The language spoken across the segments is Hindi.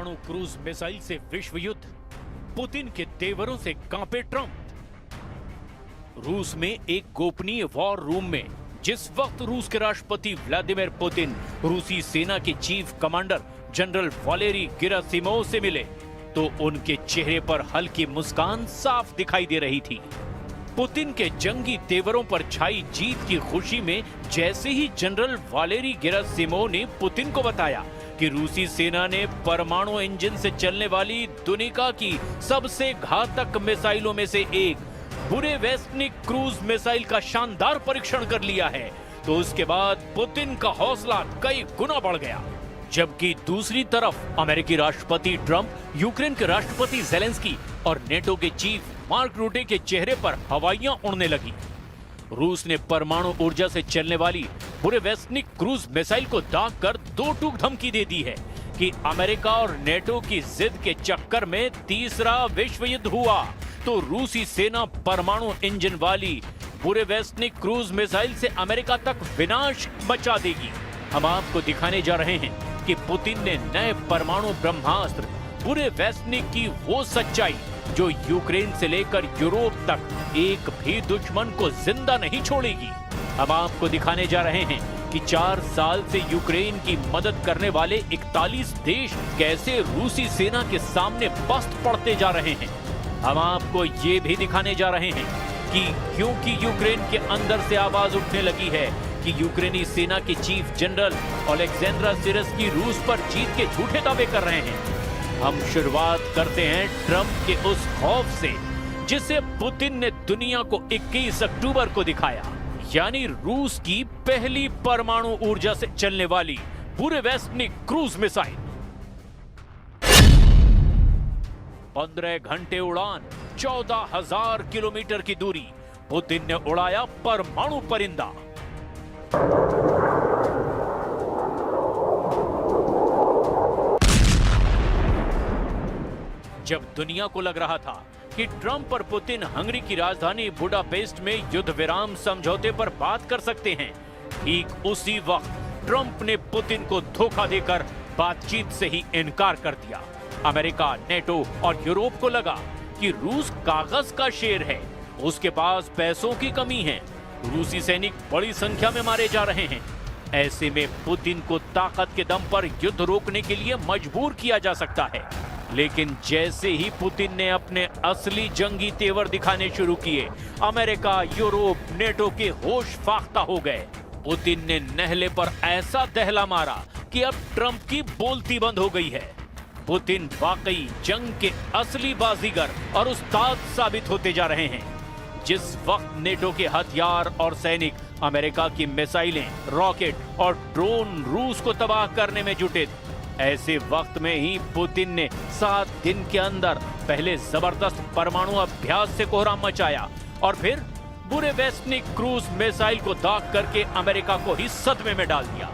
परमाणु क्रूज मिसाइल से विश्व युद्ध, पुतिन के तेवरों से कांपे ट्रंप। रूस में एक गोपनीय वॉर रूम में जिस वक्त रूस के राष्ट्रपति व्लादिमीर पुतिन रूसी सेना के chief commander general Valery Gerasimov से मिले तो उनके चेहरे पर हल्की मुस्कान साफ दिखाई दे रही थी। पुतिन के जंगी तेवरों पर छाई जीत की खुशी में जैसे ही जनरल वालेरी गेरासिमोव ने पुतिन को बताया कि रूसी सेना ने परमाणु इंजन से चलने वाली दुनिया की सबसे घातक मिसाइलों में से एक बुरेवेस्टनिक क्रूज मिसाइल का शानदार परीक्षण कर लिया है, तो उसके बाद पुतिन का हौसला कई गुना बढ़ गया। जबकि दूसरी तरफ अमेरिकी राष्ट्रपति ट्रंप, यूक्रेन के राष्ट्रपति जेलेंस्की और नेटो के चीफ मार्क रूटे के चेहरे पर हवाइयां उड़ने लगी। रूस ने परमाणु ऊर्जा से चलने वाली बुरेवेस्टनिक क्रूज मिसाइल को दाग कर दो टूक धमकी दे दी है कि अमेरिका और नेटो की जिद के चक्कर में तीसरा विश्व युद्ध हुआ तो रूसी सेना परमाणु इंजन वाली बुरेवेस्टनिक क्रूज मिसाइल से अमेरिका तक विनाश मचा देगी। हम आपको दिखाने जा रहे हैं कि पुतिन ने नए परमाणु ब्रह्मास्त्र बुरेवेस्टनिक की वो सच्चाई जो यूक्रेन से लेकर यूरोप तक एक भी दुश्मन को जिंदा नहीं छोड़ेगी। हम आपको दिखाने जा रहे हैं कि 4 साल से यूक्रेन की मदद करने वाले 41 देश कैसे रूसी सेना के सामने पस्त पड़ते जा रहे हैं। हम आपको ये भी दिखाने जा रहे हैं कि क्योंकि यूक्रेन के अंदर से आवाज उठने लगी है कि यूक्रेनी सेना के चीफ जनरल ओलेक्जेंड्रा सिरस्की रूस पर जीत के झूठे दावे कर रहे हैं। हम शुरुआत करते हैं ट्रंप के उस खौफ से जिसे पुतिन ने दुनिया को 21 अक्टूबर को दिखाया, यानी रूस की पहली परमाणु ऊर्जा से चलने वाली बुरेवेस्टनिक क्रूज मिसाइल। 15 घंटे उड़ान, 14,000 किलोमीटर की दूरी, पुतिन ने उड़ाया परमाणु परिंदा। जब दुनिया को लग रहा था कि ट्रंप और पुतिन हंगरी की राजधानी बुडापेस्ट में युद्ध विराम समझौते पर बात कर सकते हैं, ठीक उसी वक्त ट्रंप ने पुतिन को धोखा देकर बातचीत से ही इनकार कर दिया। अमेरिका, नेटो और यूरोप को लगा कि रूस कागज का शेर है, उसके पास पैसों की कमी है, रूसी सैनिक बड़ी संख्या में मारे जा रहे हैं। ऐसे में पुतिन को ताकत के दम पर युद्ध रोकने के लिए मजबूर किया जा सकता है। लेकिन जैसे ही पुतिन ने अपने असली जंगी तेवर दिखाने शुरू किए, अमेरिका, यूरोप, नेटो के होश फाख्ता हो गए। पुतिन ने नहले पर ऐसा दहला मारा कि अब ट्रंप की बोलती बंद हो गई है। पुतिन वाकई जंग के असली बाजीगर और उस्ताद साबित होते जा रहे हैं। जिस वक्त नेटो के हथियार और सैनिक अमेरिका की मिसाइलें, रॉकेट और ड्रोन रूस को तबाह करने में जुटे, ऐसे वक्त में ही पुतिन ने 7 दिन के अंदर पहले जबरदस्त परमाणु अभ्यास से कोहराम मचाया और फिर बुरेवेस्टनिक क्रूज मिसाइल को दाग करके अमेरिका को ही सदमे में डाल दिया।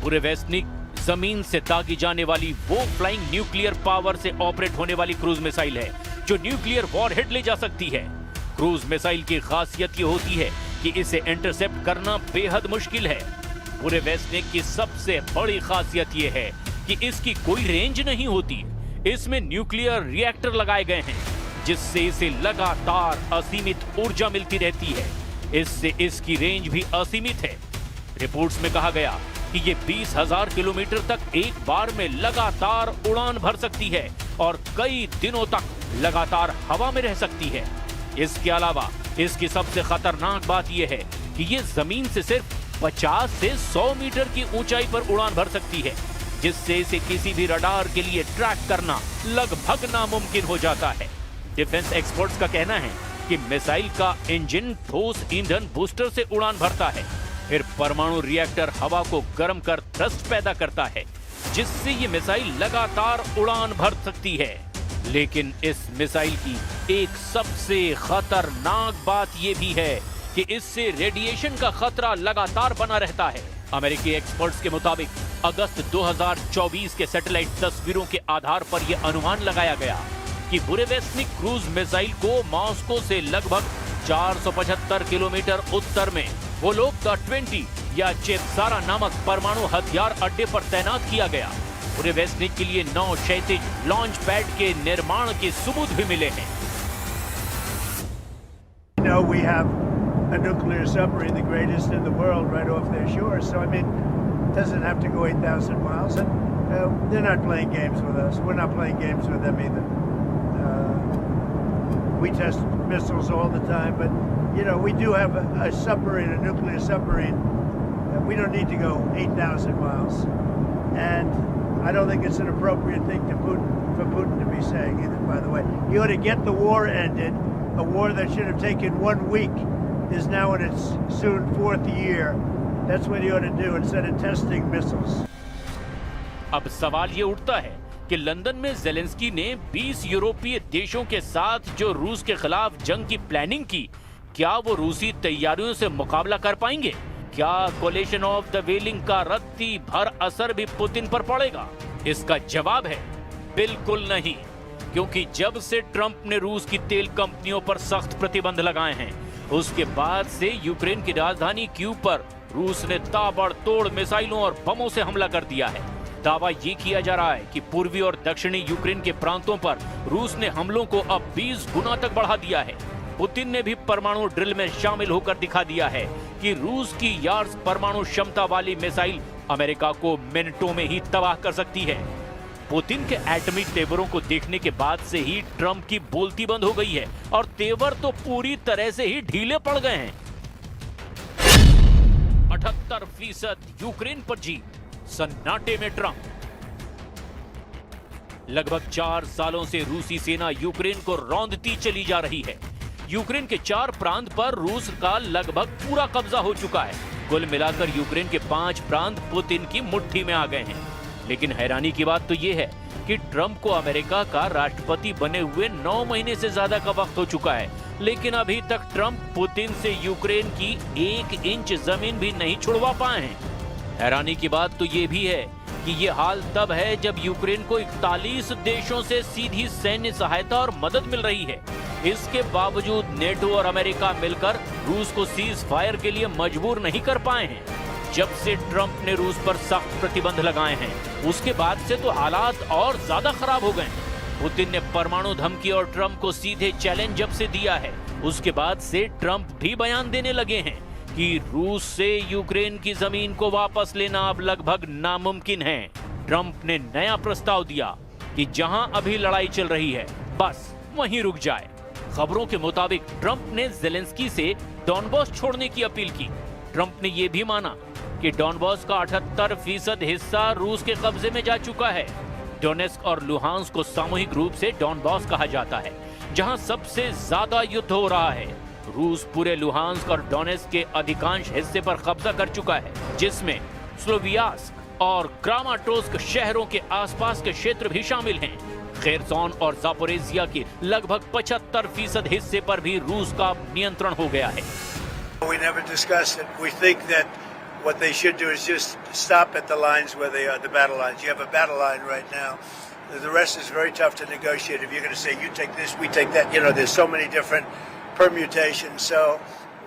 बुरेवेस्टनिक जमीन से दागी जाने वाली वो फ्लाइंग न्यूक्लियर पावर से ऑपरेट होने वाली क्रूज मिसाइल है जो न्यूक्लियर वॉरहेड ले जा सकती है। क्रूज मिसाइल की खासियत ये होती है कि इसे इंटरसेप्ट करना बेहद मुश्किल है। बुरेवेस्टनिक की सबसे बड़ी खासियत यह है कि इसकी कोई रेंज नहीं होती। इसमें न्यूक्लियर रिएक्टर लगाए गए हैं जिससे इसे लगातार असीमित ऊर्जा मिलती रहती है। इससे इसकी रेंज भी असीमित है। रिपोर्ट्स में कहा गया कि ये 20,000 किलोमीटर तक एक बार में लगातार उड़ान भर सकती है और कई दिनों तक लगातार हवा में रह सकती है। इसके अलावा इसकी सबसे खतरनाक बात यह है कि ये जमीन से सिर्फ 50 से 100 मीटर की ऊंचाई पर उड़ान भर सकती है, जिससे इसे किसी भी रडार के लिए ट्रैक करना लगभग नामुमकिन हो जाता है। डिफेंस एक्सपर्ट्स का कहना है कि मिसाइल का इंजन ठोस ईंधन बूस्टर से उड़ान भरता है, फिर परमाणु रिएक्टर हवा को गर्म कर थ्रस्ट पैदा करता है, जिससे ये मिसाइल लगातार उड़ान भर सकती है। लेकिन इस मिसाइल की एक सबसे खतरनाक बात यह भी है कि इससे रेडिएशन का खतरा लगातार बना रहता है। अमेरिकी एक्सपर्ट्स के मुताबिक अगस्त 2024 के सैटेलाइट तस्वीरों के आधार पर यह अनुमान लगाया गया कि बुरेवेस्टनिक क्रूज मिसाइल को मॉस्को से लगभग 475 किलोमीटर उत्तर में वो लोग द 20 या चेपसारा नामक परमाणु हथियार अड्डे पर तैनात किया गया। पूरे वेस्टनिक के लिए 9 क्षैतिज लॉन्च पैड के निर्माण के सबूत भी मिले हैं। You know, we have a nuclear submarine, the greatest in the world, right off their shore. So, I mean, it doesn't have to go 8,000 miles. And they're not playing games with us. We're not playing games with them either. We test missiles all the time, but, you know, we do have a submarine, a nuclear submarine. We don't need to go 8,000 miles. And I don't think it's an appropriate thing for Putin to be saying either, by the way. He ought to get the war ended. A war that should have taken 1 week is now in its soon 4th year. That's what he ought to do instead of testing missiles. अब सवाल ये उठता है कि लंदन में ज़ेलेंस्की ने 20 यूरोपीय देशों के साथ जो रूस के खिलाफ जंग की प्लानिंग की, क्या वो रूसी तैयारियों से मुकाबला कर पाएंगे? क्या कोलिशन ऑफ द वेलिंग का रत्ती भर असर भी पुतिन पर पड़ेगा? इसका जवाब है बिल्कुल नहीं, क्योंकि जब से ट्रंप ने रूस की तेल कंपनियों पर सख्त प्रतिबंध लगाए हैं, उसके बाद से यूक्रेन की राजधानी कीव पर रूस ने ताबड़तोड़ मिसाइलों और बमों से हमला कर दिया है। दावा ये किया जा रहा है कि पूर्वी और दक्षिणी यूक्रेन के प्रांतों पर रूस ने हमलों को अब 20 गुना तक बढ़ा दिया है। पुतिन ने भी परमाणु ड्रिल में शामिल होकर दिखा दिया है कि रूस की यार्स परमाणु क्षमता वाली मिसाइल अमेरिका को मिनटों में ही तबाह कर सकती है। पुतिन के एटमी तेवरों को देखने के बाद से ही ट्रंप की बोलती बंद हो गई है और तेवर तो पूरी तरह से ही ढीले पड़ गए हैं। 78% यूक्रेन पर जीत, सन्नाटे में ट्रंप। लगभग 4 सालों से रूसी सेना यूक्रेन को रौंदती चली जा रही है। यूक्रेन के 4 प्रांत पर रूस का लगभग पूरा कब्जा हो चुका है। कुल मिलाकर यूक्रेन के 5 प्रांत पुतिन की मुट्ठी में आ गए हैं। लेकिन हैरानी की बात तो यह है कि ट्रंप को अमेरिका का राष्ट्रपति बने हुए 9 महीने से ज्यादा का वक्त हो चुका है, लेकिन अभी तक ट्रंप पुतिन से यूक्रेन की 1 इंच जमीन भी नहीं छुड़वा पाए हैं। हैरानी की बात तो यह भी है कि ये हाल तब है जब यूक्रेन को 41 देशों से सीधी सैन्य सहायता और मदद मिल रही है। इसके बावजूद नेटो और अमेरिका मिलकर रूस को सीज फायर के लिए मजबूर नहीं कर पाए हैं। जब से ट्रंप ने रूस पर सख्त प्रतिबंध लगाए हैं, उसके बाद से तो हालात और ज्यादा खराब हो गए। पुतिन ने परमाणु धमकी और ट्रंप को सीधे चैलेंज जब से दिया है, उसके बाद से ट्रंप भी बयान देने लगे हैं कि रूस से यूक्रेन की जमीन को वापस लेना अब लगभग नामुमकिन है। ट्रंप ने नया प्रस्ताव दिया कि जहां अभी लड़ाई चल रही है, बस वहीं रुक जाए। खबरों के मुताबिक ट्रंप ने ज़ेलेंस्की से डॉनबॉस छोड़ने की अपील की। ट्रंप ने यह भी माना कि डॉनबॉस का 78% हिस्सा रूस के कब्जे में जा चुका है। डोनेस्क और लुहांस्क को सामूहिक रूप से डॉनबॉस कहा जाता है, जहां सबसे ज्यादा युद्ध हो रहा है। रूस पूरे लुहांस्क और डोनेस्क के अधिकांश हिस्से पर कब्जा कर चुका है, जिसमें स्लोवियास्क और क्रामाटोर्स्क शहरों के आसपास के क्षेत्र भी शामिल हैं। खेरसोन और जापोरेजिया के लगभग 75% हिस्से पर भी रूस का नियंत्रण हो गया है। We never discussed it. We think that what they should do is just stop at the lines where they are, the battle lines. You have a battle line right now. The rest is very tough to negotiate. If you're going to say, you take this, we take that, you know, there's so many different permutations. So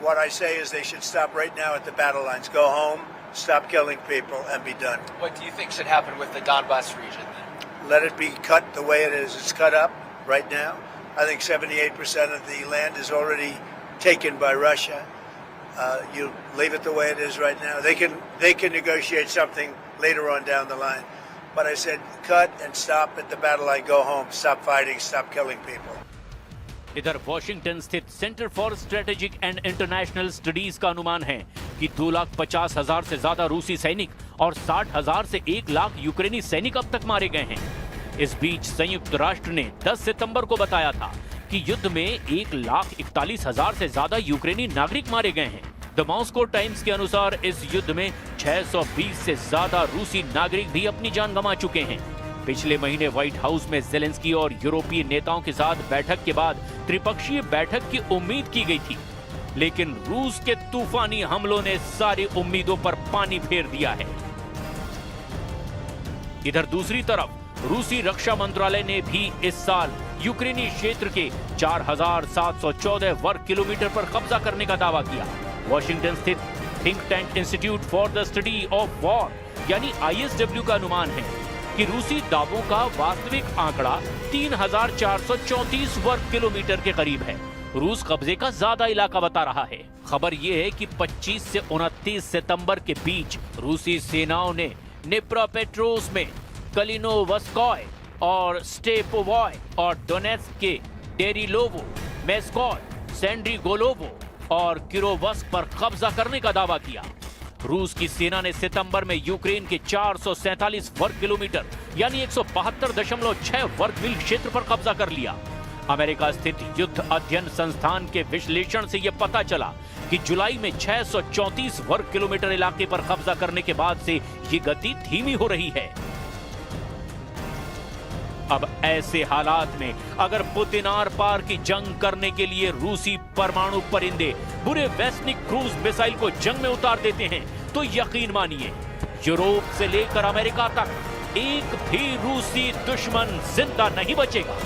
what I say is they should stop right now at the battle lines. Go home, stop killing people, and be done. What do you think should happen with the Donbas region then? Let it be cut the way it is. It's cut up right now. I think 78% of the land is already taken by Russia. You leave it the way it is right now. They can negotiate something later on down the line. But I said, cut and stop at the battle line. Go home. Stop fighting. Stop killing people. इधर वॉशिंगटन स्थित centre for strategic and international studies का अनुमान है कि 2,50,000 से ज्यादा रूसी सैनिक और 60,000 से 1 लाख यूक्रेनी सैनिक अब तक मारे गए हैं। इस बीच संयुक्त राष्ट्र ने 10 सितंबर को बताया था कि युद्ध में 1,41,000 से ज्यादा यूक्रेनी नागरिक मारे गए हैं। द मॉस्को टाइम्स के अनुसार इस युद्ध में 620 से ज्यादा रूसी नागरिक भी अपनी जान गंवा चुके हैं। पिछले महीने व्हाइट हाउस में ज़ेलेंस्की और यूरोपीय नेताओं के साथ बैठक के बाद त्रिपक्षीय बैठक की उम्मीद की गई थी, लेकिन रूस के तूफानी हमलों ने सारी उम्मीदों पर पानी फेर दिया है। इधर दूसरी तरफ रूसी रक्षा मंत्रालय ने भी इस साल यूक्रेनी क्षेत्र के 4,714 वर्ग किलोमीटर पर कब्जा करने का दावा किया। वॉशिंगटन स्थित think tank institute for the study of war यानी ISW का अनुमान है कि रूसी दावों का वास्तविक आंकड़ा 3,434 वर्ग किलोमीटर के करीब है। रूस कब्जे का ज्यादा इलाका बता रहा है। खबर यह है कि 25 से 29 सितंबर के बीच रूसी सेनाओं ने निप्रोपेट्रोस में कलिनोवस्कोय और स्टेपोवॉय और डोनेट्स्क के डेरिलोवो, मेस्कोय, सेंड्रीगोलोवो और किरोवस्क पर कब्जा करने का दावा किया। रूस की सेना ने सितंबर में यूक्रेन के 447 वर्ग किलोमीटर यानी 172.6 वर्ग मील क्षेत्र पर कब्जा कर लिया। अमेरिका स्थित युद्ध अध्ययन संस्थान के विश्लेषण से यह पता चला कि जुलाई में 634 वर्ग किलोमीटर इलाके पर कब्जा करने के बाद से ये गति धीमी हो रही है। अब ऐसे हालात में अगर पुतिन आर पार की जंग करने के लिए रूसी परमाणु परिंदे बुरे वेस्निक क्रूज मिसाइल को जंग में उतार देते हैं तो यकीन मानिए यूरोप से लेकर अमेरिका तक एक भी रूसी दुश्मन जिंदा नहीं बचेगा।